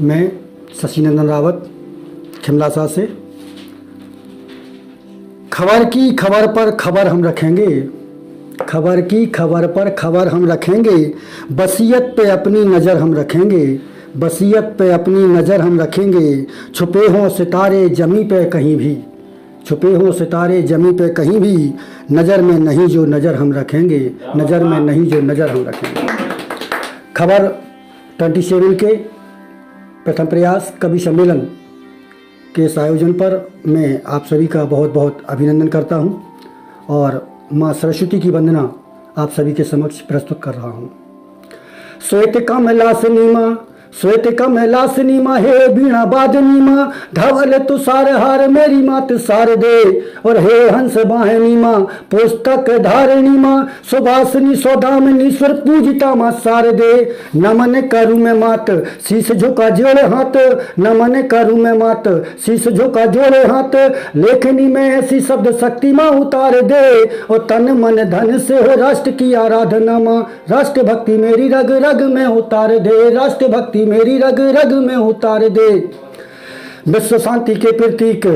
मैं शशिनंदन रावत खिमलासा से। खबर की खबर पर खबर हम रखेंगे, खबर की खबर पर खबर हम रखेंगे, बसियत पे अपनी नज़र हम रखेंगे, बसियत पे अपनी नज़र हम रखेंगे। छुपे हों सितारे जमी पे कहीं भी, छुपे हों सितारे जमी पे कहीं भी, नज़र में नहीं जो नज़र हम रखेंगे, नज़र में नहीं जो नज़र हम रखेंगे। खबर 27 के प्रथम प्रयास कवि सम्मेलन के इस आयोजन पर मैं आप सभी का बहुत बहुत अभिनंदन करता हूं और माँ सरस्वती की वंदना आप सभी के समक्ष प्रस्तुत कर रहा हूं। श्वेत कमला से नीमा, श्वेत कमला से नीमा, हे बीणा बाद नीमा, धवल तुषार हार मेरी मात सार दे, और हे हंस बाहे नीमा, पुस्तक धार नीमा, सुभाषिनी सौदामिनी स्वर पूजिता माँ सार दे। नमन करूँ मैं मात शीश झुका जोड़े हाथ, नमन करूँ मैं मात शीश झुका जोड़े हाथ, लेखनी में ऐसी शब्द शक्ति माँ उतार दे, और तन मन धन से हो राष्ट्र की आराधना माँ, राष्ट्र भक्ति मेरी रग रग में उतार दे, राष्ट्र भक्ति मेरी रग रग में उतार दे। विश्व शांति के प्रतीक,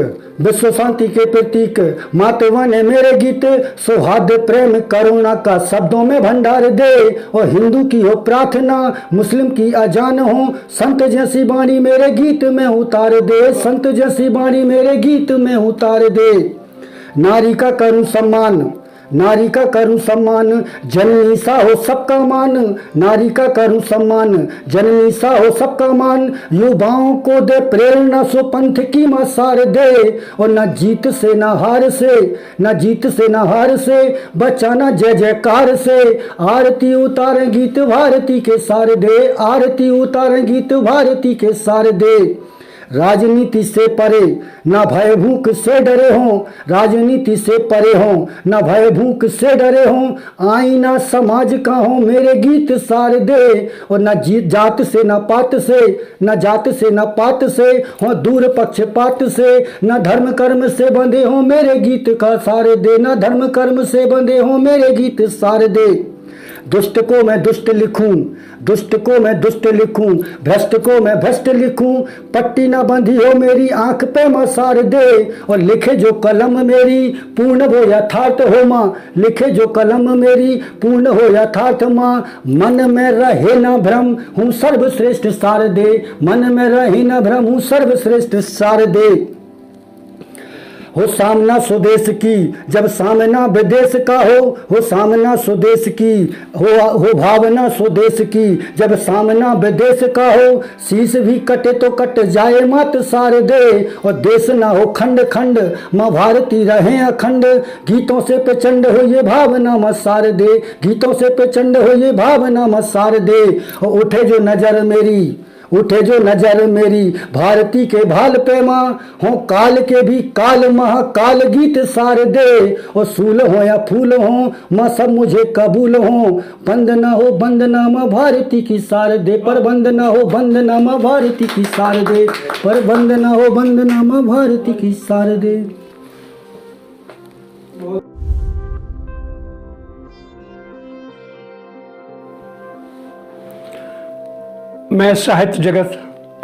विश्व शांति के प्रतीक मातवन है मेरे गीत, सौहार्द प्रेम करुणा का शब्दों में भंडार दे, और हिंदू की हो प्रार्थना मुस्लिम की अजान हो, संत जैसी वाणी मेरे गीत में उतार दे, संत जैसी वाणी मेरे गीत में उतार दे। नारी का करूं सम्मान, नारी का करूं सम्मान, जननी सा हो सबका मान, नारी का करूं सम्मान, जननी सा हो सबका मान, युवाओं को दे प्रेरणा सो पंथ की मसार दे, और न जीत से न हार से, न जीत से न हार से, बचाना जय जयकार से, आरती उतारे गीत भारती के सार दे, आरती उतारे गीत भारती के सार दे। राजनीति से परे न भय भूख से डरे हों, राजनीति से परे हों न भय भूख से डरे हों, आईना समाज का हो मेरे गीत सार दे, और न जात से न पात से, न जात से न पात से हो, दूर पक्षपात से, न धर्म कर्म से बंधे हों मेरे गीत का सार दे, न धर्म कर्म से बंधे हों मेरे गीत सार दे। दुष्ट को मैं दुष्ट लिखूं, दुष्ट को मैं दुष्ट लिखूं, भ्रष्ट को मैं भ्रष्ट लिखूं, पट्टी ना बंधी हो मेरी आंख पे मसार दे, और लिखे जो कलम मेरी पूर्ण हो यथार्थ हो माँ, लिखे जो कलम मेरी पूर्ण हो यथार्थ माँ, मन में रहे न भ्रम हूँ सर्वश्रेष्ठ सार दे, मन में रहे न भ्रम हूँ सर्वश्रेष्ठ सार दे। हो सामना स्वदेश की जब सामना विदेश का हो सामना स्वदेश की, हो भावना स्वदेश की जब सामना विदेश का हो, शीश भी कटे तो कट जाए मत सार दे, और देश ना हो खंड खंड माँ भारती रहे अखंड, गीतों से प्रचंड हो ये भावना मत सार दे, गीतों से प्रचंड हो ये भावना मत सार दे। और उठे जो नजर मेरी, उठे जो नजर मेरी भारती के भाल पे माँ, हो काल के भी काल महाकाल गीत सार दे, और सूल हो या फूल हो माँ सब मुझे कबूल हो, बंद ना हो बंदना माँ भारती की सार दे, पर बंद ना हो बंदना माँ भारती की सार दे, पर बंद ना हो बंदना माँ भारती की सार दे। मैं साहित्य जगत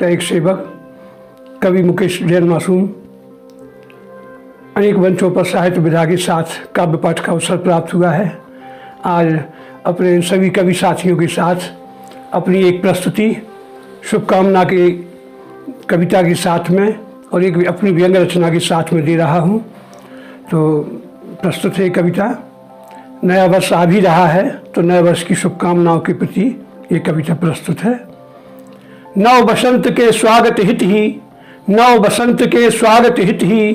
का एक सेवक कवि मुकेश जैन मासूम, अनेक मंचों पर साहित्य विधा के साथ काव्य पाठ का अवसर प्राप्त हुआ है। आज अपने सभी कवि साथियों के साथ अपनी एक प्रस्तुति शुभकामना की कविता के साथ में और एक अपनी व्यंग रचना के साथ में दे रहा हूँ। तो प्रस्तुत है कविता। नया वर्ष आ भी रहा है तो नए वर्ष की शुभकामनाओं के प्रति ये कविता प्रस्तुत है। नव बसंत के स्वागत हित ही, नव बसंत के स्वागत हित ही,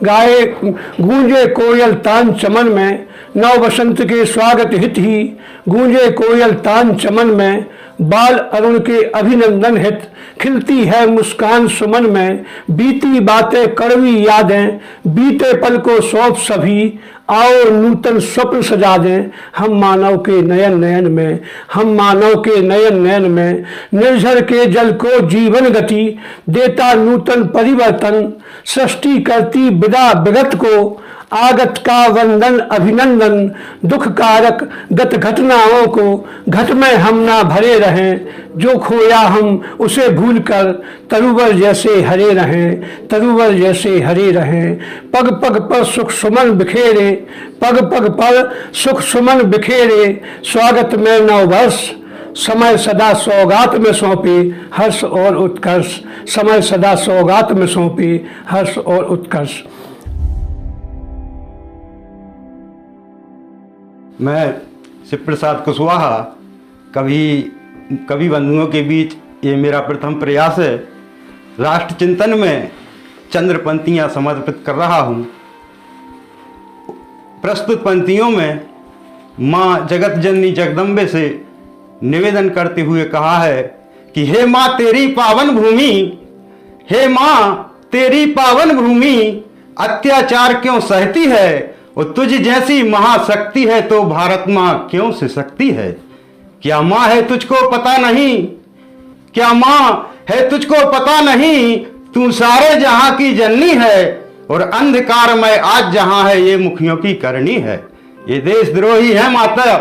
गाए गूंजे कोयल तान चमन में, नव बसंत के स्वागत हित ही, गूंजे कोयल तान चमन में, बाल अरुण के अभिनंदन हित, खिलती है मुस्कान सुमन में, बीती बातें कड़वी यादें, बीते पल को सौंप सभी, आओ नूतन स्वप्न सजा दें हम मानव के नयन नयन में, हम मानव के नयन नयन में, निर्झर के जल को जीवन गति, देता नूतन परिवर्तन, सृष्टि करती विदा विगत को, आगत का वंदन अभिनंदन, दुख कारक गत घटनाओं को घट में हम ना भरे रहें। जो खोया हम उसे भूल कर तरुवर जैसे हरे रहें, तरुवर जैसे हरे रहें। पग पग पर सुख सुमन बिखेरे, पग पग पर सुख सुमन बिखेरे। स्वागत में नववर्ष, समय सदा सौगात में सौंपे हर्ष और उत्कर्ष, समय सदा सौगात में सौंपे हर्ष और उत्कर्ष। मैं शिव प्रसाद कुशवाहा कवि बंधुओं के बीच ये मेरा प्रथम प्रयास है। राष्ट्र चिंतन में चंद्र पंक्तियाँ समर्पित कर रहा हूँ। प्रस्तुत पंक्तियों में माँ जगत जननी जगदम्बे से निवेदन करते हुए कहा है कि हे माँ तेरी पावन भूमि, हे माँ तेरी पावन भूमि अत्याचार क्यों सहती है, और तुझ जैसी महाशक्ति है तो भारत माँ क्यों से सकती है। क्या माँ है तुझको पता नहीं, क्या माँ है तुझको पता नहीं, तू सारे जहां की जननी है, और अंधकार में आज जहां है ये मुखियों की करनी है। ये देशद्रोही है माता,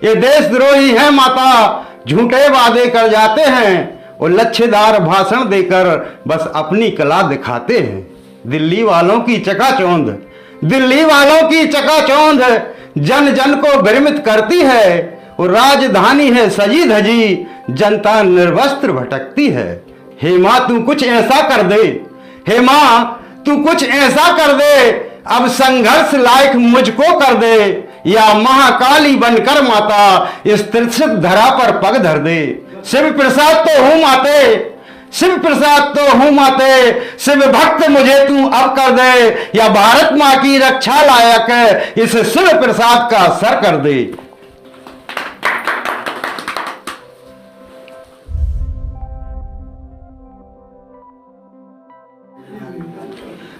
ये देशद्रोही है माता, झूठे वादे कर जाते हैं और लच्छेदार भाषण देकर बस अपनी कला दिखाते हैं। दिल्ली वालों की चकाचौंध, दिल्ली वालों की चकाचौंध जन जन को भ्रमित करती है, और राजधानी है सजी धजी, जनता निर्वस्त्र भटकती है। हे माँ तू कुछ ऐसा कर दे, हे माँ तू कुछ ऐसा कर दे, अब संघर्ष लायक मुझको कर दे, या महाकाली बनकर माता इस त्रिशत धरा पर पग धर दे। शिव प्रसाद तो हूं माते, शिव प्रसाद तो हूं माते, शिव भक्त मुझे तू अब कर दे, या भारत माँ की रक्षा लायक इस शिव प्रसाद का सर कर दे।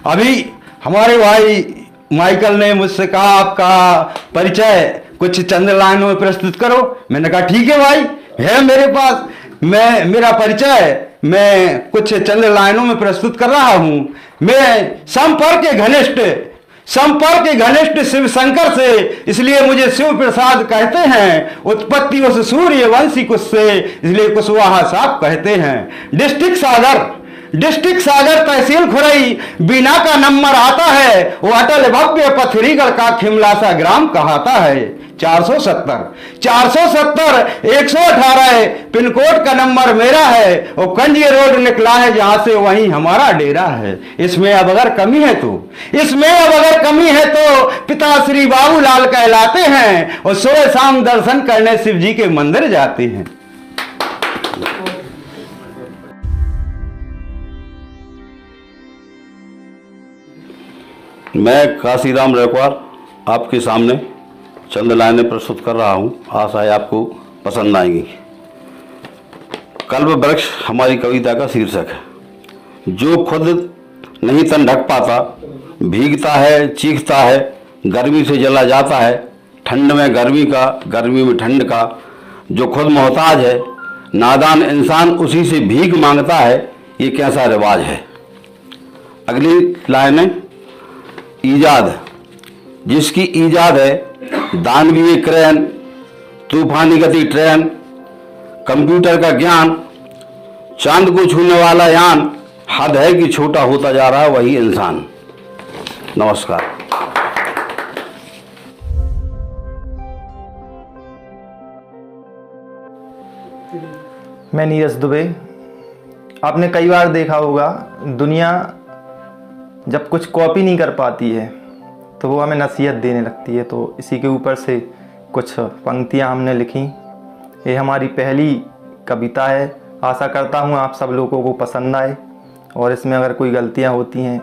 अभी हमारे भाई माइकल ने मुझसे कहा आपका परिचय कुछ चंद लाइनों में प्रस्तुत करो। मैंने कहा ठीक है भाई, है मेरे पास, मैं मेरा परिचय मैं कुछ चंद लाइनों में प्रस्तुत कर रहा हूं। मैं संपर्क के घनिष्ठ शिव शंकर से, इसलिए मुझे शिव प्रसाद कहते हैं। उत्पत्ति उस सूर्य वंशी कुश से, इसलिए कुशवाहा साहब कहते हैं। डिस्ट्रिक्ट सागर तहसील खुरई बीना का नंबर आता है, वो अटल भव्य पथरीगढ़ का खिमलासा ग्राम कहाता है। 470 118 पिन कोड का नंबर मेरा है, वो कंजी रोड निकला है जहां से वहीं हमारा डेरा है। इसमें अब अगर कमी है तो पिता श्री बाबूलाल कहलाते हैं, और सुबह शाम दर्शन करने शिव जी के मंदिर जाते हैं। मैं काशीराम रेकवार आपके सामने चंद लाइनें प्रस्तुत कर रहा हूँ। आशा है आपको पसंद आएंगी। कल्प वृक्ष हमारी कविता का शीर्षक है। जो खुद नहीं तन ढक पाता, भीगता है, चीखता है, गर्मी से जला जाता है, ठंड में गर्मी का, गर्मी में ठंड का। जो खुद मोहताज है, नादान इंसान उसी से भीख मांगता है, ये कैसा रिवाज है। अगली लाइनें, ईजाद, जिसकी ईजाद है दानवीय क्रेन, तूफानी गति ट्रेन, कंप्यूटर का ज्ञान, चांद को छूने वाला यान, हद है कि छोटा होता जा रहा है वही इंसान। नमस्कार। मैं नीरज दुबे। आपने कई बार देखा होगा, दुनिया जब कुछ कॉपी नहीं कर पाती है तो वो हमें नसीहत देने लगती है। तो इसी के ऊपर से कुछ पंक्तियां हमने लिखी। ये हमारी पहली कविता है। आशा करता हूँ आप सब लोगों को पसंद आए, और इसमें अगर कोई गलतियां होती हैं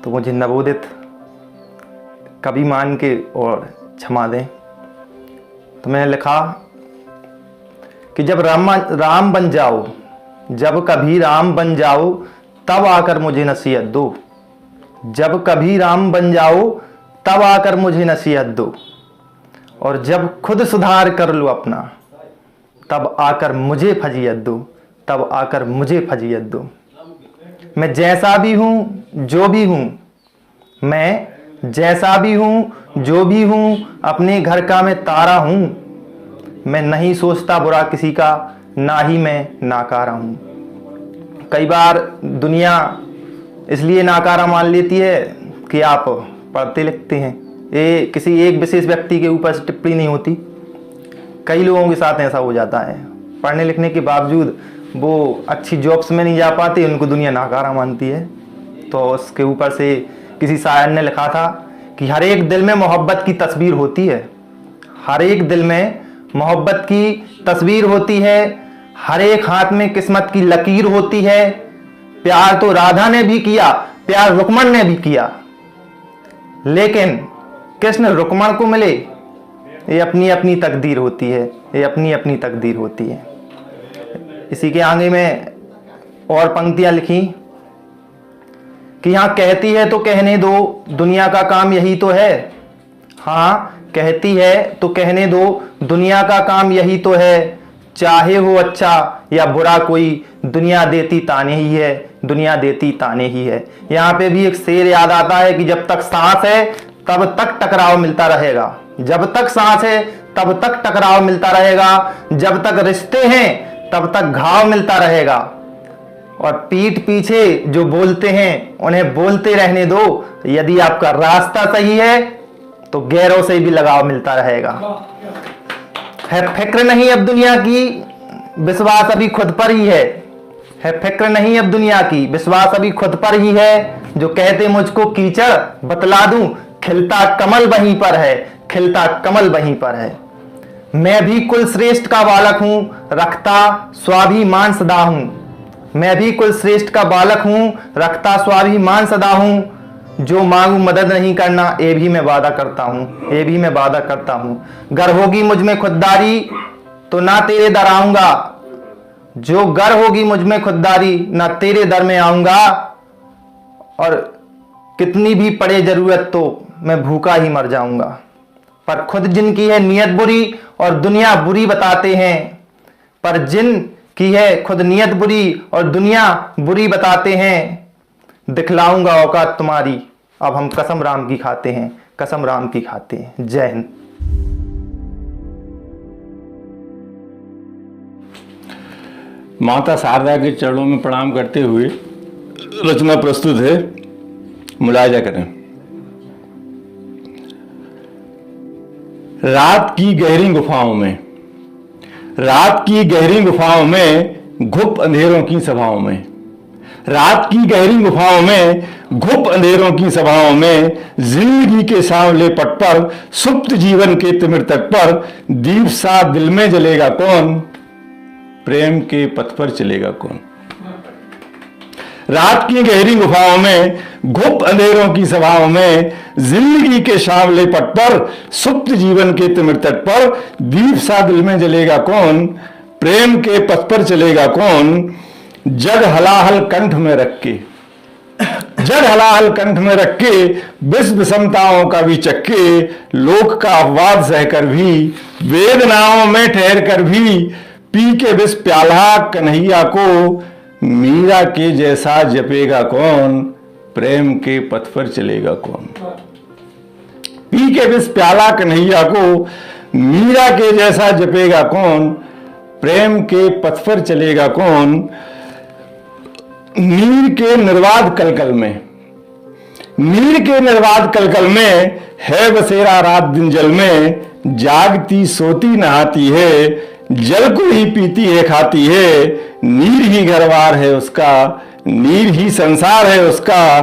तो मुझे नवोदित कवि मान के और क्षमा दें। तो मैंने लिखा कि जब राम बन जाओ, जब कभी राम बन जाओ, तब आकर मुझे नसीहत दो। जब कभी राम बन जाओ, तब आकर मुझे नसीहत दो। और जब खुद सुधार कर लो अपना, तब आकर मुझे फजीयत दो, तब आकर मुझे फजीयत दो। मैं जैसा भी हूँ, जो भी हूँ, मैं जैसा भी हूँ जो भी हूँ अपने घर का मैं तारा हूँ। मैं नहीं सोचता बुरा किसी का, ना ही मैं नाकारा हूँ। कई बार दुनिया इसलिए नाकारा मान लेती है कि आप पढ़ते लिखते हैं। ये किसी एक विशेष व्यक्ति के ऊपर से टिप्पणी नहीं होती, कई लोगों के साथ ऐसा हो जाता है। पढ़ने लिखने के बावजूद वो अच्छी जॉब्स में नहीं जा पाते, उनको दुनिया नाकारा मानती है। तो उसके ऊपर से किसी शायर ने लिखा था कि हर एक दिल में मोहब्बत की तस्वीर होती है, हर एक दिल में मोहब्बत की तस्वीर होती है, हर एक हाथ में किस्मत की लकीर होती है। प्यार तो राधा ने भी किया, प्यार रुक्मण ने भी किया, लेकिन कृष्ण रुक्मण को मिले, ये अपनी अपनी तकदीर होती है, ये अपनी अपनी तकदीर होती है। इसी के आगे में और पंक्तियां लिखी कि हाँ कहती है तो कहने दो, दुनिया का काम यही तो है। हाँ कहती है तो कहने दो, दुनिया का काम यही तो है। चाहे हो अच्छा या बुरा कोई, दुनिया देती ताने ही है, दुनिया देती ताने ही है। यहाँ पे भी एक शेर याद आता है कि जब तक सांस है तब तक टकराव मिलता रहेगा, जब तक सांस है तब तक टकराव मिलता रहेगा, जब तक रिश्ते हैं तब तक घाव मिलता रहेगा। और पीठ पीछे जो बोलते हैं उन्हें बोलते रहने दो, यदि आपका रास्ता सही है तो गैरों से भी लगाव मिलता रहेगा। है फिक्र नहीं अब दुनिया की, विश्वास अभी खुद पर ही है फिक्र नहीं अब दुनिया की, विश्वास अभी खुद पर ही है। जो कहते मुझको कीचड़ बतला दूं, खिलता कमल वहीं पर है, खिलता कमल वहीं पर है। मैं भी कुल श्रेष्ठ का बालक हूं, रखता स्वाभिमान सदा हूं। मैं भी कुल श्रेष्ठ का बालक हूं, रखता स्वाभिमान सदा हूं। जो मांगू मदद नहीं करना, ये भी मैं वादा करता हूं, ये भी मैं वादा करता हूं। गर होगी मुझ में खुददारी तो ना तेरे दर आऊंगा, जो गर होगी मुझ में खुददारी ना तेरे दर में आऊंगा। और कितनी भी पड़े जरूरत तो मैं भूखा ही मर जाऊंगा। पर खुद जिनकी है नीयत बुरी और दुनिया बुरी बताते हैं, पर जिन की है खुद नीयत बुरी और दुनिया बुरी बताते हैं। दिखलाऊंगा औकात तुम्हारी, अब हम कसम राम की खाते हैं, कसम राम की खाते हैं। जय हिंद। माता शारदा के चरणों में प्रणाम करते हुए रचना प्रस्तुत है, मुलाजा करें। रात की गहरी गुफाओं में, रात की गहरी गुफाओं में घुप अंधेरों की सभाओं में, रात की गहरी गुफाओं में घुप अंधेरों की सभाओं में, जिंदगी के सांवले पट पर सुप्त जीवन के तिमिर तक पर दीप सा दिल में जलेगा कौन, प्रेम के पथ पर चलेगा कौन। रात की गहरी गुफाओं में घुप अंधेरों की सभाओं में, जिंदगी के सांवले पट पर सुप्त जीवन के तिमिर तट पर दीप सा दिल में जलेगा कौन, प्रेम के पथ पर चलेगा कौन। जग हलाहल कंठ में रख के, जग हलाहल कंठ में रख के, विष विषमताओं का भी चक्के, लोक का अपवाद सहकर भी, वेदनाओं में ठहर कर भी, पी के विष प्याला कन्हैया को, मीरा के जैसा जपेगा कौन, प्रेम के पथ पर चलेगा कौन। पी के विष प्याला कन्हैया को, मीरा के जैसा जपेगा कौन, प्रेम के पथ पर चलेगा कौन। नीर के निर्वाद कलकल में, नीर के निर्वाद कलकल में है बसेरा रात दिन जल में, जागती सोती नहाती है, जल को ही पीती है खाती है, नीर ही घरवार है उसका, नीर ही संसार है उसका।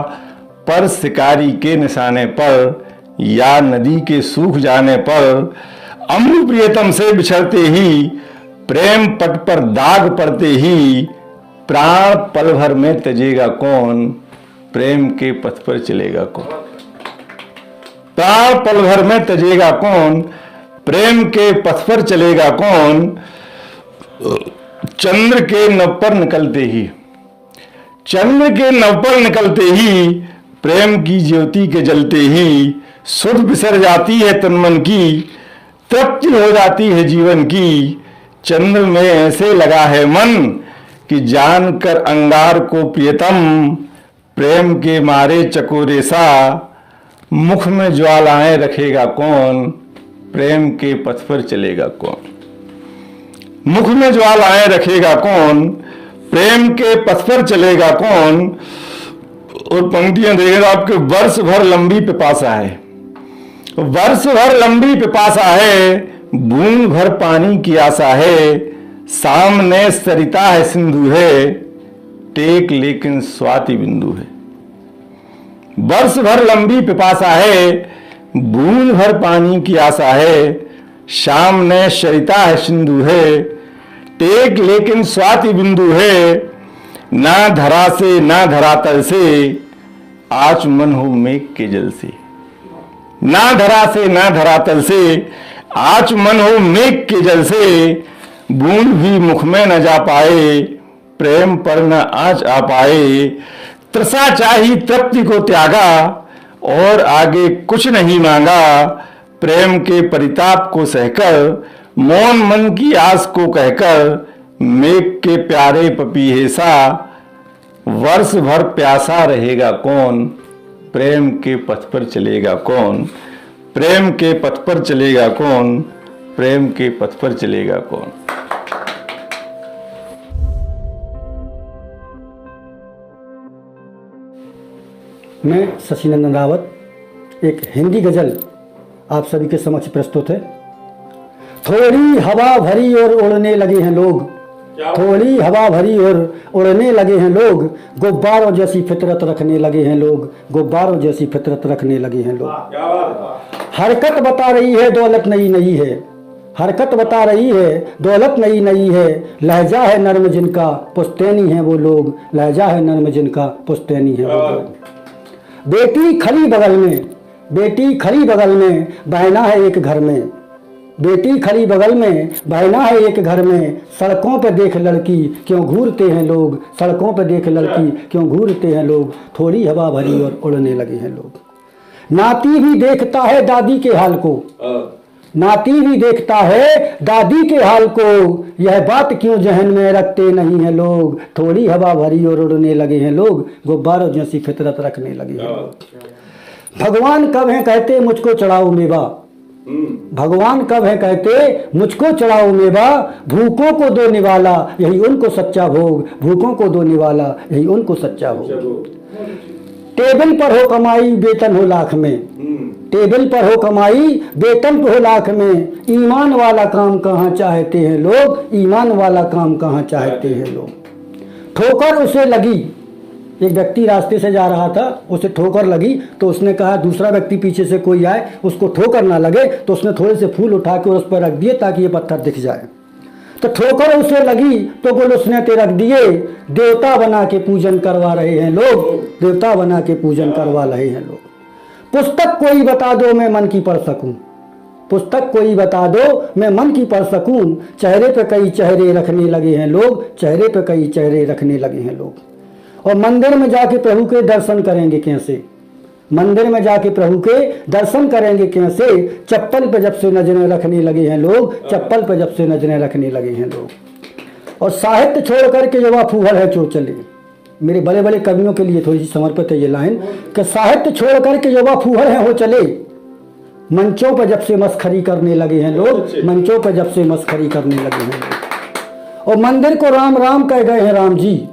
पर शिकारी के निशाने पर या नदी के सूख जाने पर, अम्ल प्रियतम से बिछड़ते ही, प्रेम पट पर दाग पड़ते ही, प्राण पल भर में तजेगा कौन, प्रेम के पथ पर चलेगा कौन। प्राण पल भर में तजेगा कौन, प्रेम के पथ पर चलेगा कौन। चंद्र के नव पर निकलते ही, चंद्र के नव पर निकलते ही, प्रेम की ज्योति के जलते ही, सुध बिसर जाती है तन मन की, तृप्ति हो जाती है जीवन की। चंद्र में ऐसे लगा है मन कि जानकर अंगार को प्रियतम, प्रेम के मारे चकोरे सा, मुख में ज्वालाएं रखेगा कौन, प्रेम के पथ पर चलेगा कौन। मुख में ज्वालाएं रखेगा कौन, प्रेम के पथ पर चलेगा कौन। और पंक्तियां देखेगा आपके, वर्ष भर लंबी पिपासा है, वर्ष भर लंबी पिपासा है, बूंद भर पानी की आशा है, सामने सरिता है सिंधु है, टेक लेकिन स्वाति बिंदु है। वर्ष भर लंबी पिपासा है, बूंद भर पानी की आशा है, सामने सरिता है सिंधु है, टेक लेकिन स्वाति बिंदु है। ना धरा से ना धरातल से, आचमन हो मेघ के जल से। ना धरा से ना धरातल से, आचमन हो मेघ के जल से, बूंद भी मुख में न जा पाए, प्रेम पर न आँच आ पाए। तृषा चाही तृप्ति को त्यागा, और आगे कुछ नहीं मांगा, प्रेम के परिताप को सहकर, मौन मन की आस को कहकर, मेघ के प्यारे पपीहे सा, वर्ष भर प्यासा रहेगा कौन, प्रेम के पथ पर चलेगा कौन। प्रेम के पथ पर चलेगा कौन, प्रेम के पथ पर चलेगा कौन। मैं शशिनंदन रावत एक हिंदी गज़ल आप सभी के समक्ष प्रस्तुत है। थोड़ी हवा भरी और उड़ने लगे हैं लोग, थोड़ी हवा भरी और उड़ने लगे हैं लोग, गुब्बारों जैसी फितरत रखने लगे हैं लोग, गुब्बारों जैसी फितरत रखने लगे हैं लोग। हरकत बता रही है दौलत नई नई है, हरकत बता रही है दौलत नई नई है, लहजा है नर्म जिनका पुश्तैनी है वो लोग, लहजा है नर्म जिनका पुश्तैनी है वो लोग। बेटी खड़ी बगल में, बेटी खड़ी बगल में, बहना है एक घर में, बेटी खड़ी बगल में, बहना है एक घर में, सड़कों पे देख लड़की क्यों घूरते हैं लोग, सड़कों पे देख लड़की क्यों घूरते हैं लोग, थोड़ी हवा भरी और उड़ने लगे हैं लोग। नाती भी देखता है दादी के हाल को, नाती भी देखता है दादी के हाल को, यह बात क्यों जहन में रखते नहीं हैं लोग, थोड़ी हवा भरी और उड़ने लगे हैं लोग, गुब्बारों जैसी फितरत रखने लगे हैं लोग। भगवान कब है कहते मुझको चढ़ाओ मेवा, भगवान कब है कहते मुझको चढ़ाओ मेवा, भूखों को दो निवाला यही उनको सच्चा भोग, भूखों को दो निवाला यही उनको सच्चा भोग। टेबल पर हो कमाई वेतन हो लाख में, टेबल पर हो कमाई वेतन हो लाख में, ईमान वाला काम कहाँ चाहते हैं लोग, ईमान वाला काम कहाँ चाहते हैं लोग। ठोकर उसे लगी, एक व्यक्ति रास्ते से जा रहा था, उसे ठोकर लगी तो उसने कहा दूसरा व्यक्ति पीछे से कोई आए उसको ठोकर ना लगे, तो उसने थोड़े से फूल उठा के उस पर रख दिए ताकि ये पत्थर दिख जाए। तो ठोकर उसे लगी तो गुल उसने ते रख दिए, देवता बना के पूजन करवा रहे हैं लोग, देवता बना के पूजन करवा रहे हैं लोग। पुस्तक कोई बता दो मैं मन की पढ़ सकूं, पुस्तक कोई बता दो मैं मन की पढ़ सकूं, चेहरे पे कई चेहरे रखने लगे हैं लोग, चेहरे पे कई चेहरे रखने लगे हैं लोग। और मंदिर में जाके प्रभु के दर्शन करेंगे कैसे, मंदिर में जाके प्रभु के दर्शन करेंगे कैसे, चप्पल पे जब से नजरें रखने लगे हैं लोग, चप्पल पे जब से नजरें रखने लगे हैं लोग। और साहित्य छोड़ करके जो फूहड़ है चो चले, मेरे बड़े बड़े कवियों के लिए थोड़ी सी समर्पित है ये लाइन कि साहित्य छोड़ करके जो फूहड़ है हो चले, मंचों पर जब से मस्खरी करने लगे हैं लोग, मंचों पर जब से मस्खरी करने लगे हैं लोग। और मंदिर को राम राम कह गए हैं राम जी,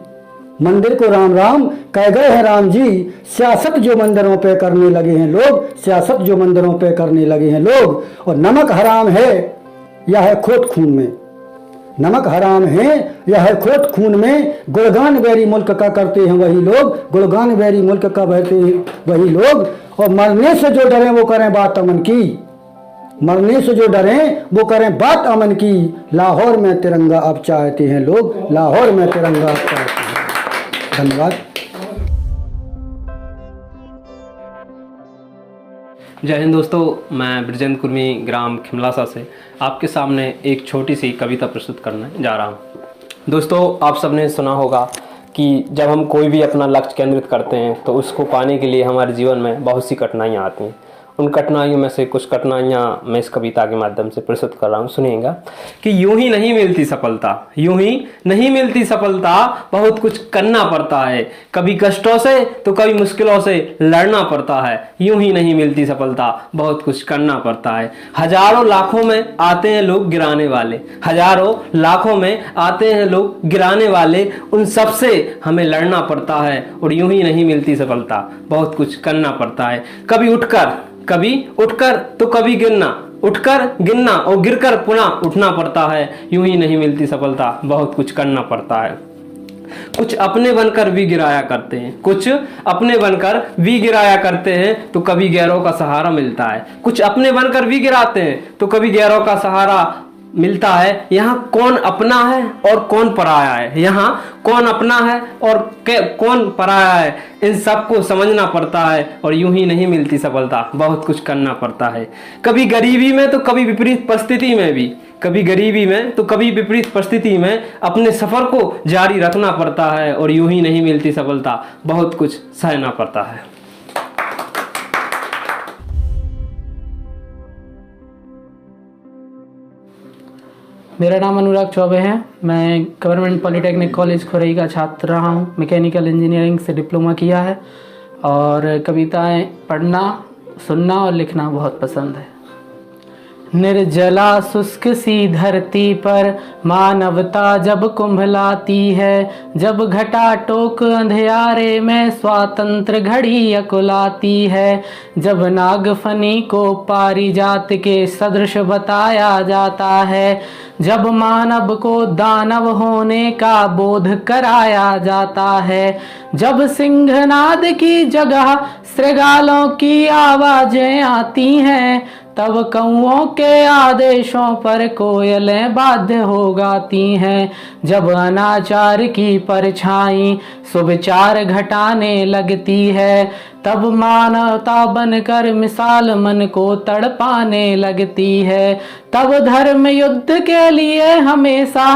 मंदिर को राम राम कह गए हैं राम जी, सियासत जो मंदिरों पे करने लगे हैं लोग, सियासत जो मंदिरों पे करने लगे हैं लोग। और नमक हराम है या है खोट खून में, नमक हराम है या है खोट खून में, गुणगान बैरी मुल्क का करते हैं वही लोग, गुणगान बैरी मुल्क का बहते हैं वही लोग। और मरने से जो डरे वो करें बात अमन की, मरने से जो डरें वो करें बात अमन की, लाहौर में तिरंगा अब चाहते हैं लोग, लाहौर में तिरंगा अब चाहते हैं। धन्यवाद। जय हिंद दोस्तों, मैं ब्रजेंद्र कुर्मी ग्राम खिमलासा से आपके सामने एक छोटी सी कविता प्रस्तुत करने जा रहा हूँ। दोस्तों, आप सबने सुना होगा कि जब हम कोई भी अपना लक्ष्य केंद्रित करते हैं तो उसको पाने के लिए हमारे जीवन में बहुत सी कठिनाइयाँ आती हैं उन कठिनाइयों में से कुछ कठिनाइयाँ मैं इस कविता के माध्यम से प्रस्तुत कर रहा हूँ। सुनिएगा कि यूं ही नहीं मिलती सफलता, यूं ही नहीं मिलती सफलता, बहुत कुछ करना पड़ता है, कभी कष्टों से तो कभी मुश्किलों से लड़ना पड़ता है। यूं ही नहीं मिलती सफलता, बहुत कुछ करना पड़ता है। हजारों लाखों में आते हैं लोग गिराने वाले, हजारों लाखों में आते हैं लोग गिराने वाले, उन सब से हमें लड़ना पड़ता है। और यूं ही नहीं मिलती सफलता, बहुत कुछ करना पड़ता है। कभी उठकर तो कभी गिरना, उठकर गिरना और गिरकर पुनः उठना पड़ता है। यूं ही नहीं मिलती सफलता, बहुत कुछ करना पड़ता है। कुछ अपने बनकर भी गिराया करते हैं, कुछ अपने बनकर भी गिराया करते हैं तो कभी गैरों का सहारा मिलता है। कुछ अपने बनकर भी गिराते हैं तो कभी गैरों का सहारा मिलता है। यहाँ कौन अपना है और कौन पराया है, यहाँ कौन अपना है और कौन पराया है, इन सबको समझना पड़ता है। और यूं ही नहीं मिलती सफलता, बहुत कुछ करना पड़ता है। कभी गरीबी में तो कभी विपरीत परिस्थिति में भी, कभी गरीबी में तो कभी विपरीत परिस्थिति में अपने सफर को जारी रखना पड़ता है। और यूं ही नहीं मिलती सफलता, बहुत कुछ सहना पड़ता है। मेरा नाम अनुराग चौबे है। मैं गवर्नमेंट पॉलिटेक्निक कॉलेज खुरई का छात्र रहा हूँ। मैकेनिकल इंजीनियरिंग से डिप्लोमा किया है और कविताएं पढ़ना, सुनना और लिखना बहुत पसंद है। निर्जला शुष्क सी धरती पर मानवता जब कुंभलाती है, जब घटा टोक अंधियारे में स्वातंत्र घड़ी अकुलाती है, जब नागफनी को पारिजात के सदृश बताया जाता है, जब मानव को दानव होने का बोध कराया जाता है, जब सिंहनाद की जगह श्रृगालों की आवाजें आती हैं, तब कौओं के आदेशों पर कोयलें बाध्य हो गाती हैं, जब अनाचार की परछाई सुविचार घटाने लगती है, तब मानवता बनकर मिसाल मन को तड़पाने लगती है, तब धर्म युद्ध के लिए हमेशा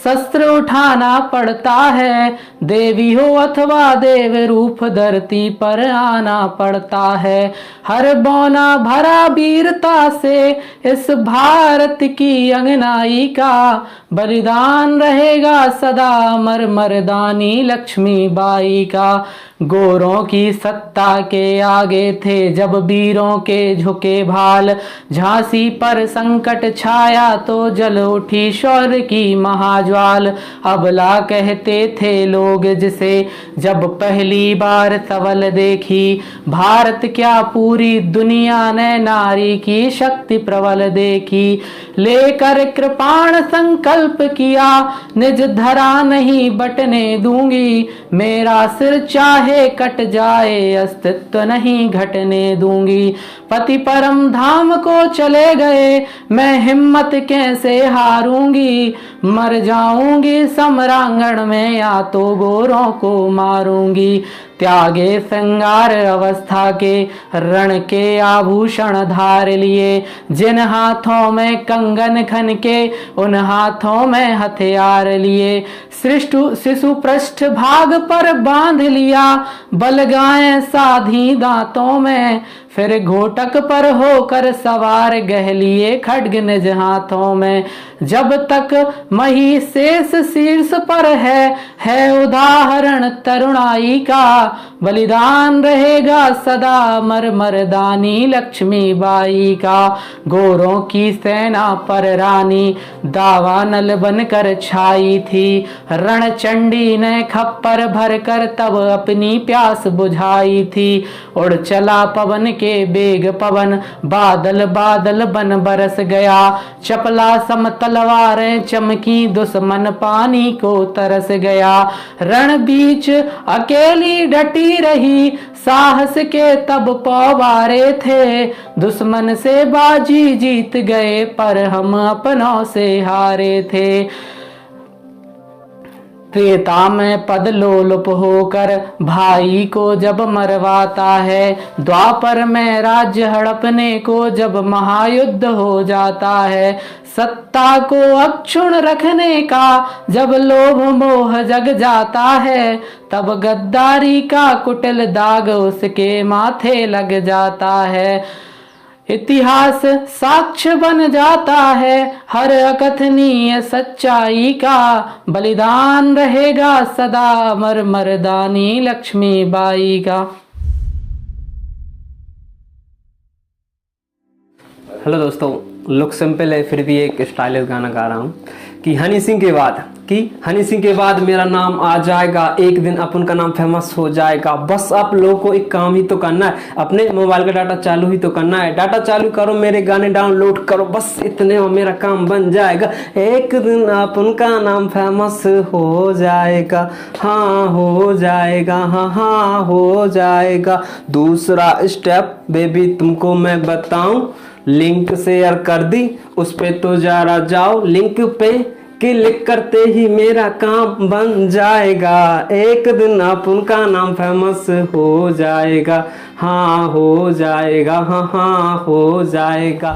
शस्त्र उठाना पड़ता है, देवी हो अथवा देव रूप धरती पर आना पड़ता है। हर बौना भरा वीरता से इस भारत की अंगनाई का बलिदान रहेगा सदा अमर मर्दानी लक्ष्मीबाई का। गोरों की सत्ता के आगे थे जब वीरों के झुके भाल, झांसी पर संकट छाया तो जल उठी शौर्य की महाज्वाल। अबला कहते थे लोग जिसे जब पहली बार सवल देखी, भारत क्या पूरी दुनिया ने नारी की शक्ति प्रबल देखी। लेकर कृपाण संकल्प किया निज धरा नहीं बटने दूंगी, मेरा सिर चाहे कट जाए अस्तित्व नहीं घटने दूंगी। पति परम धाम को चले गए मैं हिम्मत कैसे हारूंगी, मर जाऊंगी सम्रांगण में या तो गोरों को मारूंगी। त्यागे श्रृंगार अवस्था के रण के आभूषण धार लिए, जिन हाथों में कंगन खन के उन हाथों में हथियार लिए। शिशु पृष्ठ भाग पर बांध लिया बलगाएं साधी दांतों में, फिर घोटक पर होकर सवार गह लिए खड्ग निज हाथों में। जब तक मही शेष शीर्ष पर है उदाहरण तरुणाई का, बलिदान रहेगा सदा अमर मर्दानी लक्ष्मीबाई का। गोरों की सेना पर रानी दावानल बनकर छाई थी, रणचंडी ने खप्पर भर कर तब अपनी प्यास बुझाई थी। उड़ चला पवन के बेग पवन, बादल बादल बन बरस गया, चपला सम तलवारें चमकी दुश्मन पानी को तरस गया। रण बीच अकेली डटी रही साहस के तब पवारे थे, दुश्मन से बाजी जीत गए पर हम अपनों से हारे थे। त्रेता में पद लोलुप होकर भाई को जब मरवाता है, द्वापर में राज्य हड़पने को जब महायुद्ध हो जाता है, सत्ता को अक्षुण रखने का जब लोभ मोह जग जाता है, तब गद्दारी का कुटिल दाग उसके माथे लग जाता है। इतिहास साक्ष्य बन जाता है हर अकथनीय सच्चाई का, बलिदान रहेगा सदा अमर मर्दानी लक्ष्मीबाई का। हेलो दोस्तों, लुक सिंपल है फिर भी एक स्टाइलिश गाना गा रहा हूँ कि हनी सिंह के बाद मेरा नाम आ जाएगा, एक दिन अपन का नाम फेमस हो जाएगा। बस आप लोगों को एक काम ही तो करना है, अपने मोबाइल का डाटा चालू ही तो करना है। डाटा चालू करो, मेरे गाने डाउनलोड करो, बस इतने में मेरा काम बन जाएगा। एक दिन अपन का नाम फेमस हो जाएगा, हाँ हो जाएगा, हाँ हो जाएगा। दूसरा स्टेप बेबी तुमको मैं बताऊं, लिंक शेयर कर दी उस पे तो जरा जाओ, लिंक पे क्लिक करते ही मेरा काम बन जाएगा। एक दिन अपन का नाम फेमस हो जाएगा, हाँ हो जाएगा, हाँ हाँ हो जाएगा।